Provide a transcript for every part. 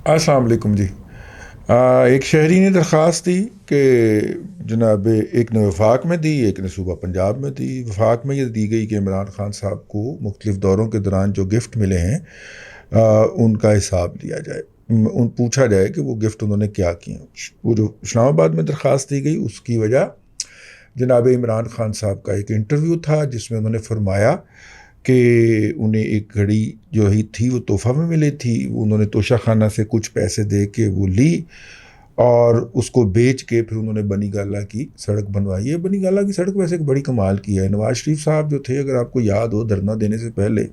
السلام علیکم جی. ایک شہری نے درخواست دی کہ جناب ایک نے وفاق میں دی، ایک نے صوبہ پنجاب میں دی. وفاق میں یہ دی گئی کہ عمران خان صاحب کو مختلف دوروں کے دوران جو گفٹ ملے ہیں ان کا حساب لیا جائے، پوچھا جائے کہ وہ گفٹ انہوں نے کیا کیے. وہ جو اسلام آباد میں درخواست دی گئی اس کی وجہ جناب عمران خان صاحب کا ایک انٹرویو تھا جس میں انہوں نے فرمایا کہ انہیں ایک گھڑی جو ہی تھی وہ تحفہ میں ملی تھی. انہوں نے توشہ خانہ سے کچھ پیسے دے کے وہ لی اور اس کو بیچ کے پھر انہوں نے بنی گالہ کی سڑک بنوائی ہے. بنی گالہ کی سڑک ویسے ایک بڑی کمال کی ہے. نواز شریف صاحب جو تھے، اگر آپ کو یاد ہو، دھرنا دینے سے پہلے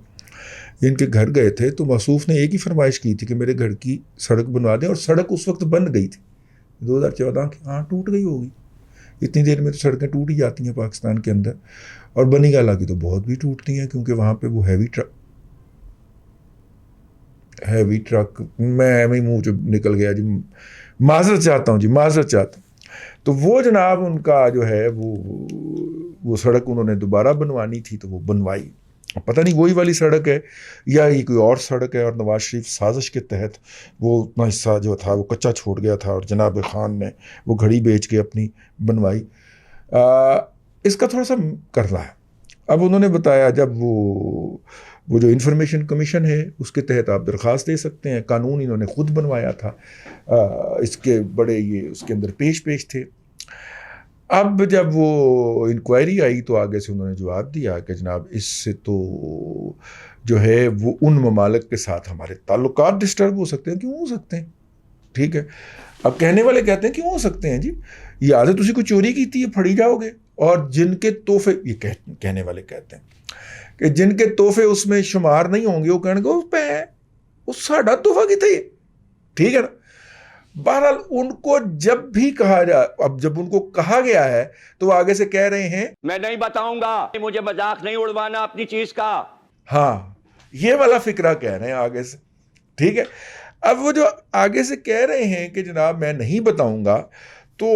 ان کے گھر گئے تھے تو موصوف نے ایک ہی فرمائش کی تھی کہ میرے گھر کی سڑک بنوا دیں، اور سڑک اس وقت بن گئی تھی 2014 کی. ہاں، ٹوٹ گئی ہوگی، اتنی دیر میں تو سڑکیں ٹوٹ ہی جاتی ہیں پاکستان کے اندر. اور بنی گالہ کی تو بہت بھی ٹوٹتی ہیں کیونکہ وہاں پہ وہ ہیوی ٹرک میں منہ جو نکل گیا جی، معذرت چاہتا ہوں. تو وہ جناب ان کا جو ہے وہ سڑک انہوں نے دوبارہ بنوانی تھی تو وہ بنوائی. پتہ نہیں وہی والی سڑک ہے یا یہ کوئی اور سڑک ہے، اور نواز شریف سازش کے تحت وہ اتنا حصہ جو تھا وہ کچا چھوڑ گیا تھا اور جناب خان نے وہ گھڑی بیچ کے اپنی بنوائی. اس کا تھوڑا سا کرنا ہے. اب انہوں نے بتایا جب وہ جو انفارمیشن کمیشن ہے اس کے تحت آپ درخواست دے سکتے ہیں. قانون انہوں نے خود بنوایا تھا، اس کے بڑے یہ اس کے اندر پیش تھے. اب جب وہ انکوائری آئی تو آگے سے انہوں نے جواب دیا کہ جناب اس سے تو جو ہے وہ ان ممالک کے ساتھ ہمارے تعلقات ڈسٹرب ہو سکتے ہیں. کیوں ہو سکتے ہیں؟ ٹھیک ہے، اب کہنے والے کہتے ہیں کیوں ہو سکتے ہیں جی، یہ عادت تسی کوئی چوری کی تھی پھڑی جاؤ گے. اور جن کے تحفے، یہ کہنے والے کہتے ہیں کہ جن کے تحفے اس میں شمار نہیں ہوں گے وہ کہنے گے اس پہ اس ساڑھا تحفہ کی تھی. ٹھیک ہے نا. بہرحال ان کو جب بھی کہا جائے، اب جب ان کو کہا گیا ہے تو وہ آگے سے کہہ رہے ہیں میں نہیں بتاؤں گا، مجھے مذاق نہیں اڑوانا اپنی چیز کا. ہاں، یہ والا فکرہ کہہ رہے ہیں آگے سے. ٹھیک ہے. اب وہ جو آگے سے کہہ رہے ہیں کہ جناب میں نہیں بتاؤں گا، تو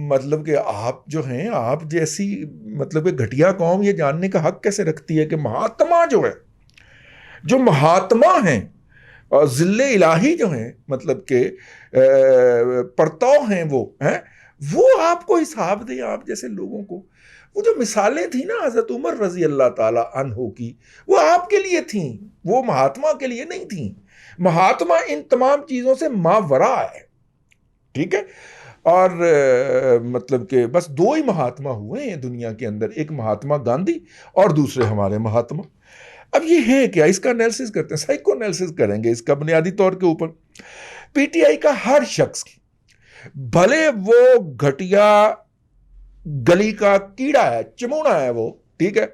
مطلب کہ آپ جو ہیں، آپ جیسی مطلب کہ گھٹیا قوم یہ جاننے کا حق کیسے رکھتی ہے کہ مہاتما جو ہے، جو مہاتما ہیں اور ذل الہی جو ہیں، مطلب کہ پرتو ہیں، وہ آپ کو حساب دیں آپ جیسے لوگوں کو. وہ جو مثالیں تھیں نا حضرت عمر رضی اللہ تعالی عنہ کی، وہ آپ کے لیے تھیں، وہ مہاتما کے لیے نہیں تھیں. مہاتما ان تمام چیزوں سے ماورا ہے. ٹھیک ہے. اور مطلب کہ بس دو ہی مہاتما ہوئے ہیں دنیا کے اندر، ایک مہاتما گاندھی اور دوسرے ہمارے مہاتما. اب یہ ہے کیا، اس کا انالیسس کرتے ہیں، سائیکو انالیسس کریں گے اس کا بنیادی طور کے اوپر. پی ٹی آئی کا ہر شخص، بھلے وہ گھٹیا گلی کا کیڑا ہے، چمونا ہے وہ، ٹھیک ہے،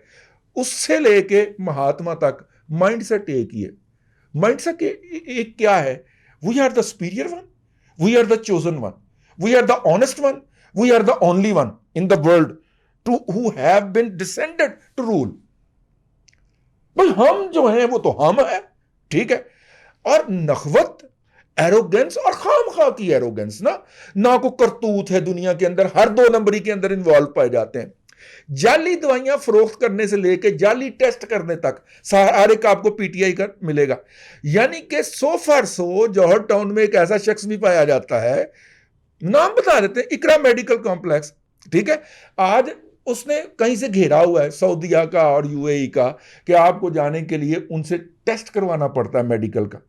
اس سے لے کے مہاتما تک مائنڈ سیٹ ایک ہی ہے. مائنڈ سیٹ ایک کیا ہے؟ We are the superior one, we are the chosen one, we are the honest one, we are the only one in the world who have been descended to rule. بھئی ہم جو ہیں وہ تو ہم ہیں. ٹھیک ہے. اور نخوت، ایروگنس اور خام خواہ کی ایروگنس نہ کو کرتوت ہے دنیا کے اندر، ہر 2 نمبری کے اندر انوالو پائے جاتے ہیں. جعلی دوائیاں فروخت کرنے سے لے کے جعلی ٹیسٹ کرنے تک ہر ایک آپ کو پی ٹی آئی کا ملے گا. یعنی کہ 100 جوہر ٹاؤن میں ایک ایسا شخص بھی پایا جاتا ہے، نام بتا دیتے ہیں، اقرا میڈیکل کمپلیکس. ٹھیک ہے. آج اس نے کہیں سے گھیرا ہوا ہے، سعودیہ کا اور یو اے ای کا، کہ آپ کو جانے کے لیے ان سے ٹیسٹ کروانا پڑتا ہے میڈیکل کا.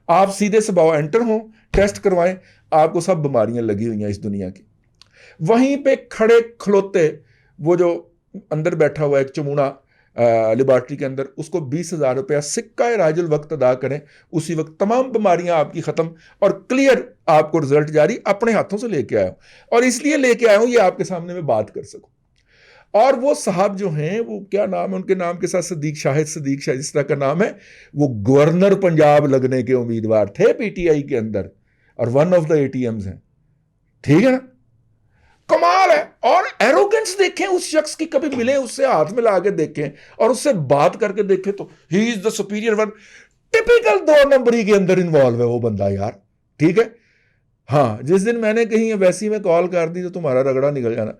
آپ سیدھے سے باؤ انٹر ہوں، ٹیسٹ کروائیں، آپ کو سب بیماریاں لگی ہوئی ہیں اس دنیا کی. وہیں پہ کھڑے کھلوتے وہ جو اندر بیٹھا ہوا ہے ایک چمونا لیبارٹری کے اندر، اس کو 20,000 روپیہ سکہ راج الوقت ادا کریں، اسی وقت تمام بیماریاں آپ کی ختم اور کلیئر آپ کو رزلٹ جاری. اپنے ہاتھوں سے لے کے آیا ہوں، اور اس لیے لے کے آیا ہوں یہ آپ کے سامنے میں بات کر سکوں. اور وہ صاحب جو ہیں، وہ کیا نام ہے ان کے نام کے ساتھ، صدیق شاہ جس طرح کا نام ہے، وہ گورنر پنجاب لگنے کے امیدوار تھے پی ٹی آئی کے اندر، اور one of the A T Ms ہیں. ٹھیک ہے نا. کمال ہے. اور ایروگنس دیکھیں اس شخص کی، کبھی ملے اس سے ہاتھ ملا کے دیکھیں اور اس سے بات کر کے دیکھیں تو ہی از دا سپیریئر ون. ٹپیکل 2 نمبری کے اندر انوالو ہے وہ بندہ یار. ٹھیک ہے. ہاں، جس دن میں نے کہیں ویسی میں کال کر دی تو تمہارا رگڑا نکل جانا.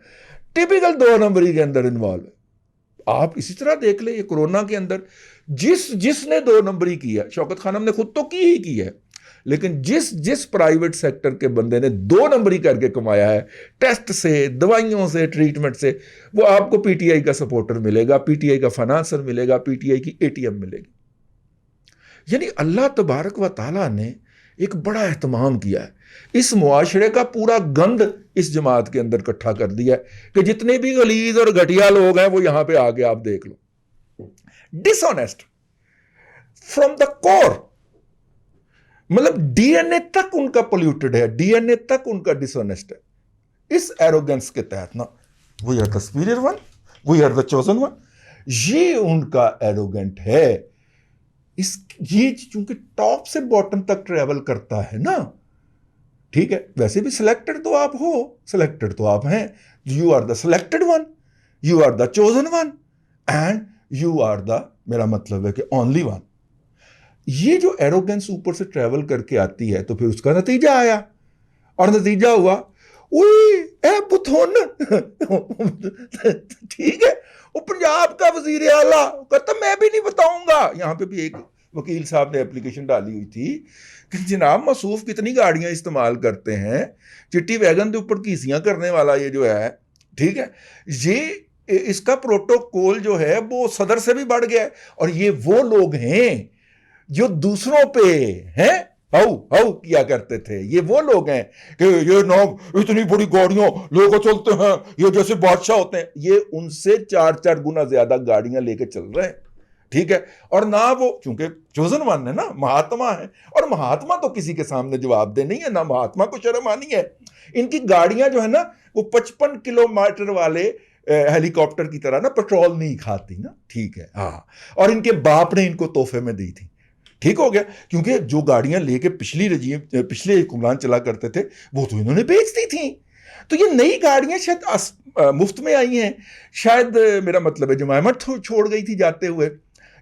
ٹپیکل 2 نمبری کے اندر انوالو ہے. آپ اسی طرح دیکھ لیں، یہ کورونا کے اندر جس نے 2 نمبری کی ہے، شوکت خانم نے خود تو کی ہی کی ہے، لیکن جس پرائیویٹ سیکٹر کے بندے نے 2 نمبری کر کے کمایا ہے ٹیسٹ سے, دوائیوں سے, ٹریٹمنٹ سے, وہ آپ کو پی ٹی آئی کا سپورٹر ملے گا, پی ٹی آئی کا فنانسر ملے گا, پی ٹی آئی کی اے ٹی ایم ملے گی. یعنی اللہ تبارک و تعالیٰ نے ایک بڑا اہتمام کیا ہے, اس معاشرے کا پورا گند اس جماعت کے اندر اکٹھا کر دیا ہے کہ جتنے بھی غلیظ اور گھٹیا لوگ ہیں وہ یہاں پہ آگے آپ دیکھ لو. ڈس آنیسٹ فرام دا کور, مطلب ڈی این اے تک ان کا پولیوٹڈ ہے, ڈی این اے تک ان کا ڈس آنیسٹ ہے. اس ایروگنس کے تحت نا we are the superior one, we are the chosen one, یہ ان کا ایروگنٹ ہے. یہ چونکہ ٹاپ سے باٹم تک ٹریول کرتا ہے نا, ٹھیک ہے, ویسے بھی سلیکٹڈ تو آپ ہو, سلیکٹڈ تو آپ ہیں, you are the selected one, you are the chosen one, and you are the, میرا مطلب ہے کہ اونلی ون. یہ جو ایروگنس اوپر سے ٹریول کر کے آتی ہے تو پھر اس کا نتیجہ آیا, اور نتیجہ ہوا اے بتھون, ٹھیک ہے, وہ پنجاب کا وزیر اعلیٰ کہتا میں بھی نہیں بتاؤں گا. یہاں پہ بھی ایک وکیل صاحب نے اپلیکیشن ڈالی ہوئی تھی کہ جناب موصوف کتنی گاڑیاں استعمال کرتے ہیں, چٹی ویگن کے اوپر کیسیاں کرنے والا یہ جو ہے, ٹھیک ہے, یہ اس کا پروٹوکول جو ہے وہ صدر سے بھی بڑھ گیا ہے. اور یہ وہ لوگ ہیں جو دوسروں پہ ہیں ہاؤ کیا کرتے تھے. یہ وہ لوگ ہیں کہ یہ نوب اتنی بڑی گاڑیاں لے کے چلتے ہیں, یہ جیسے بادشاہ ہوتے ہیں. یہ ان سے 4 گنا زیادہ گاڑیاں لے کے چل رہے ہیں, ٹھیک ہے. اور نہ وہ, چونکہ چوزن ون ہے نا, مہاتما ہے, اور مہاتما تو کسی کے سامنے جواب دہ نہیں ہے, نہ مہاتما کو شرم آنی ہے. ان کی گاڑیاں جو ہے نا وہ 55 کلومیٹر والے ہیلی کاپٹر کی طرح نا پیٹرول نہیں کھاتی نا, ٹھیک ہے. ہاں, اور ان کے باپ نے ان کو تحفے میں دی تھی. ٹھیک ہو گیا, کیونکہ جو گاڑیاں لے کے پچھلے حکمران چلا کرتے تھے وہ تو انہوں نے بیچ دی تھیں. تو یہ نئی گاڑیاں شاید مفت میں آئی ہیں, شاید میرا مطلب ہے جمائمہ چھوڑ گئی تھی جاتے ہوئے,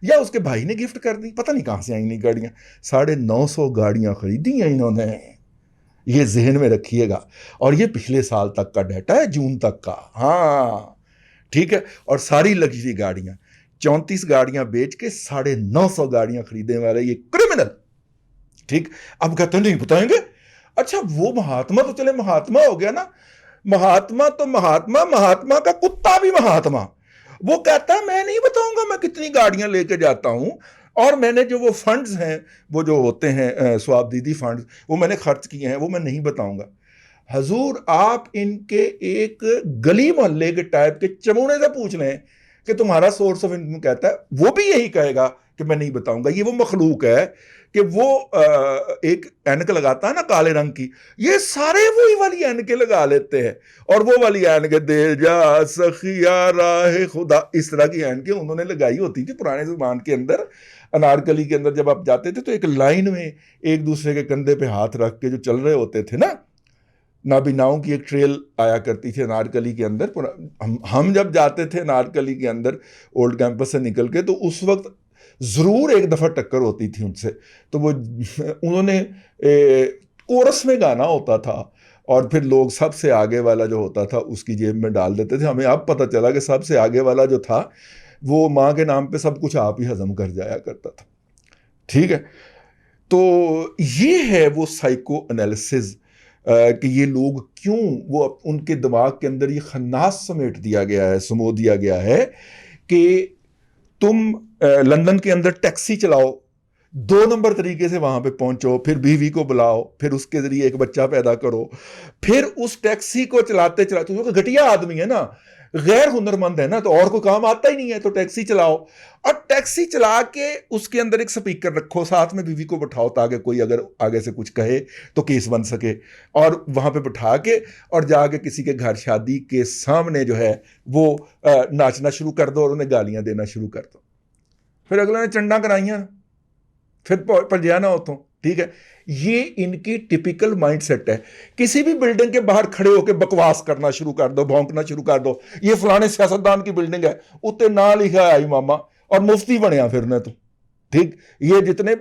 یا اس کے بھائی نے گفٹ کر دی, پتہ نہیں کہاں سے آئیں نئی گاڑیاں. 950 گاڑیاں خریدی ہیں انہوں نے, یہ ذہن میں رکھیے گا. اور یہ پچھلے سال تک کا ڈیٹا ہے, جون تک کا. ہاں ٹھیک ہے. اور ساری لگژری گاڑیاں, 34 گاڑیاں بیچ کے 950 گاڑیاں خریدنے والے یہ کرمنل. ٹھیک, اب کہتے ہیں نہیں بتائیں گے. اچھا وہ مہاتما تو چلے مہاتما ہو گیا نا, مہاتما تو مہاتما کا کتا بھی مہاتما. وہ کہتا ہے میں نہیں بتاؤں گا میں کتنی گاڑیاں لے کے جاتا ہوں, اور میں نے جو وہ فنڈز ہیں وہ جو ہوتے ہیں ثوابدیدی فنڈز وہ میں نے خرچ کیے ہیں وہ میں نہیں بتاؤں گا. حضور آپ ان کے ایک گلی محلے کے ٹائپ کے چمونے سے پوچھ لیں کہ تمہارا سورس آف انکم کہتا ہے, وہ بھی یہی کہے گا کہ میں نہیں بتاؤں گا. یہ وہ مخلوق ہے کہ وہ ایک اینک لگاتا ہے نا کالے رنگ کی, یہ سارے وہی والی اینکیں لگا لیتے ہیں, اور وہ والی اینکیں دے جا سخیا راہ خدا, اس طرح کی اینکیں انہوں نے لگائی ہوتی تھی پرانے زمان کے اندر. انارکلی کے اندر جب آپ جاتے تھے تو ایک لائن میں ایک دوسرے کے کندھے پہ ہاتھ رکھ کے جو چل رہے ہوتے تھے نا, نابیناؤں کی ایک ٹریل آیا کرتی تھی انارکلی کے اندر. ہم جب جاتے تھے انارکلی کے اندر اولڈ کیمپس سے نکل کے, تو اس وقت ضرور ایک دفعہ ٹکر ہوتی تھی ان سے. تو وہ انہوں نے کورس میں گانا ہوتا تھا, اور پھر لوگ سب سے آگے والا جو ہوتا تھا اس کی جیب میں ڈال دیتے تھے. ہمیں اب پتہ چلا کہ سب سے آگے والا جو تھا وہ ماں کے نام پہ سب کچھ آپ ہی ہضم کر جایا کرتا تھا. ٹھیک ہے. تو یہ ہے وہ سائیکو انالیسز کہ یہ لوگ کیوں, وہ ان کے دماغ کے اندر یہ خناس سمیٹ دیا گیا ہے, سمو دیا گیا ہے کہ تم لندن کے اندر ٹیکسی چلاؤ, 2 نمبر طریقے سے وہاں پہ پہنچو, پھر بیوی کو بلاؤ, پھر اس کے ذریعے ایک بچہ پیدا کرو, پھر اس ٹیکسی کو چلاتے چلاتے, گھٹیا آدمی ہے نا, غیر ہنرمند ہے نا, تو اور کوئی کام آتا ہی نہیں ہے, تو ٹیکسی چلاؤ, اور ٹیکسی چلا کے اس کے اندر ایک سپیکر رکھو, ساتھ میں بیوی کو بٹھاؤ تاکہ کوئی اگر آگے سے کچھ کہے تو کیس بن سکے, اور وہاں پہ بٹھا کے اور جا کے کسی کے گھر شادی کے سامنے جو ہے وہ ناچنا شروع کر دو اور انہیں گالیاں دینا شروع کر دو. پھر اگلے نے چنڈا کرائیاں, پھر پجیا نہ ہوتوں. ٹھیک ہے. یہ ان کی ٹپیکل مائنڈ سیٹ ہے. کسی بھی بلڈنگ کے باہر کھڑے ہو کے بکواس کرنا شروع کر دو, بھونکنا شروع کر دو, یہ فلانے سیاستدان کی بلڈنگ ہے, اتنے نہ لکھا ہے ماما, اور مفتی بنیا پھر نے تو. ٹھیک. یہ جتنے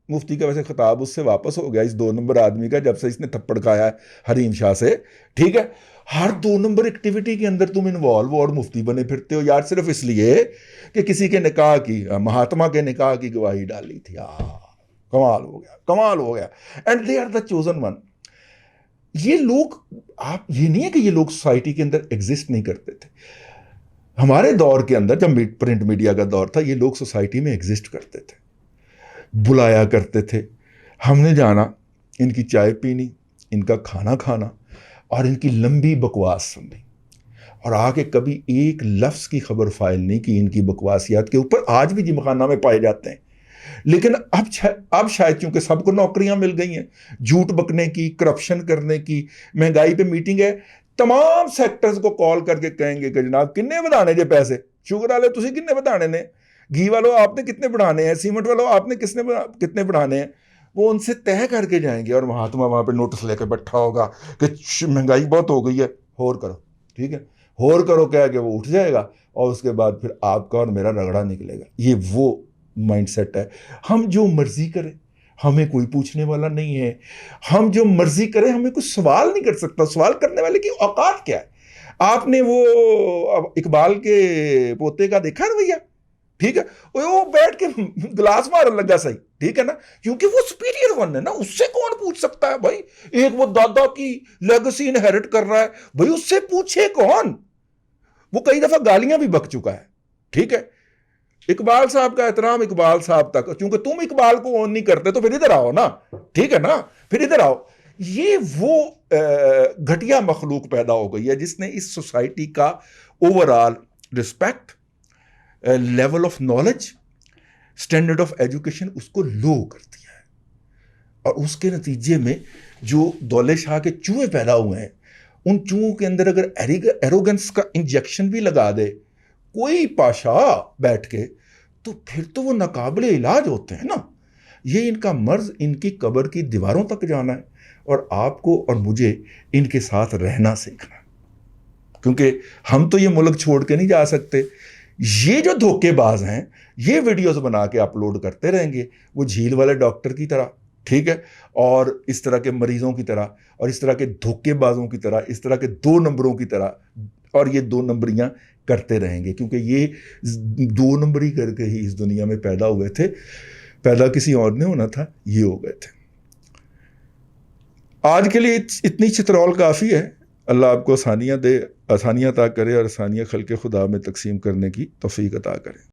مفتی کا ویسے خطاب اس سے واپس ہو گیا, اس 2 نمبر آدمی کا, جب سے اس نے تھپڑ کھایا ہے حریم شاہ سے. ٹھیک ہے. ہر 2 نمبر ایکٹیویٹی کے اندر تم انوالو اور مفتی بنے پھرتے ہو یار, صرف اس لیے کہ کسی کے نکاح کی, مہاتما کے نکاح کی گواہی ڈالی تھی. کمال ہو گیا، کمال ہو گیا. And they are the chosen one. یہ لوگ، آپ یہ نہیں ہے کہ یہ لوگ سوسائٹی کے اندر ایگزسٹ نہیں کرتے تھے. ہمارے دور کے اندر جب پرنٹ میڈیا کا دور تھا، یہ لوگ سوسائٹی میں ایگزسٹ کرتے تھے، بلایا کرتے تھے. ہم نے جانا، ان کی چائے پینی، ان کا کھانا کھانا اور ان کی لمبی بکواس سننی، اور آ کے کبھی ایک لفظ کی خبر فائل نہیں کی ان کی بکواسیات کے اوپر. آج بھی جم خانہ میں پائے جاتے ہیں، لیکن اب شاید چونکہ سب کو نوکریاں مل گئی ہیں، جھوٹ بکنے کی، کرپشن کرنے کی، مہنگائی پہ میٹنگ ہے، تمام سیکٹرز کو کال کر کے کہیں گے کہ جناب کنے بڑھانے جے پیسے، شوگر والے تسی کنے بڑھانے نے، گھی والوں آپ نے کتنے بڑھانے ہیں، سیمنٹ والوں آپ نے کتنے بڑھانے ہیں. وہ ان سے طے کر کے جائیں گے، اور مہاتما وہاں پہ نوٹس لے کے بیٹھا ہوگا کہ مہنگائی بہت ہو گئی ہے، ہور کرو، ٹھیک ہے، ہور کرو کہہ کے وہ اٹھ جائے گا، اور اس کے بعد پھر آپ کا اور میرا رگڑا نکلے گا. یہ وہ مائنڈ سیٹ ہے. ہم جو مرضی کریں، ہمیں کوئی پوچھنے والا نہیں ہے. ہم جو مرضی کریں، ہمیں کوئی سوال نہیں کر سکتا. سوال کرنے والے کی اوقات کیا ہے؟ آپ نے وہ اقبال کے پوتے کا دیکھا رویہ، ٹھیک ہے، وہ بیٹھ کے گلاس مارن لگا صحیح، ٹھیک ہے نا، کیونکہ وہ سپیریئر ون ہے نا، اس سے کون پوچھ سکتا ہے بھائی؟ ایک وہ دادا کی لیگسی انہیرٹ کر رہا ہے، بھائی اس سے پوچھے کون؟ وہ کئی دفعہ گالیاں بھی بک چکا ہے، ٹھیک ہے. اقبال صاحب کا احترام اقبال صاحب تک، چونکہ تم اقبال کو اون نہیں کرتے تو پھر ادھر آؤ نا، ٹھیک ہے نا، پھر ادھر آؤ. یہ وہ گھٹیا مخلوق پیدا ہو گئی ہے جس نے اس سوسائٹی کا overall respect, level of knowledge, standard of education اس کو لو کر دیا ہے. اور اس کے نتیجے میں جو دولے شاہ کے چوہے پیدا ہوئے ہیں، ان چوہوں کے اندر اگر ایروگنس کا انجیکشن بھی لگا دے کوئی پاشا بیٹھ کے، تو پھر تو وہ ناقابل علاج ہوتے ہیں نا. یہ ان کا مرض ان کی قبر کی دیواروں تک جانا ہے، اور آپ کو اور مجھے ان کے ساتھ رہنا سیکھنا ہے، کیونکہ ہم تو یہ ملک چھوڑ کے نہیں جا سکتے. یہ جو دھوکے باز ہیں، یہ ویڈیوز بنا کے اپلوڈ کرتے رہیں گے، وہ جھیل والے ڈاکٹر کی طرح، ٹھیک ہے، اور اس طرح کے مریضوں کی طرح، اور اس طرح کے دھوکے بازوں کی طرح، اس طرح کے 2 نمبروں کی طرح، اور یہ 2 نمبریاں کرتے رہیں گے، کیونکہ یہ 2 نمبری کر کے ہی اس دنیا میں پیدا ہوئے تھے. پیدا کسی اور نے ہونا تھا، یہ ہو گئے تھے. آج کے لیے اتنی چترول کافی ہے. اللہ آپ کو آسانیاں دے، آسانیاں عطا کرے، اور آسانیاں خلق خدا میں تقسیم کرنے کی توفیق عطا کرے.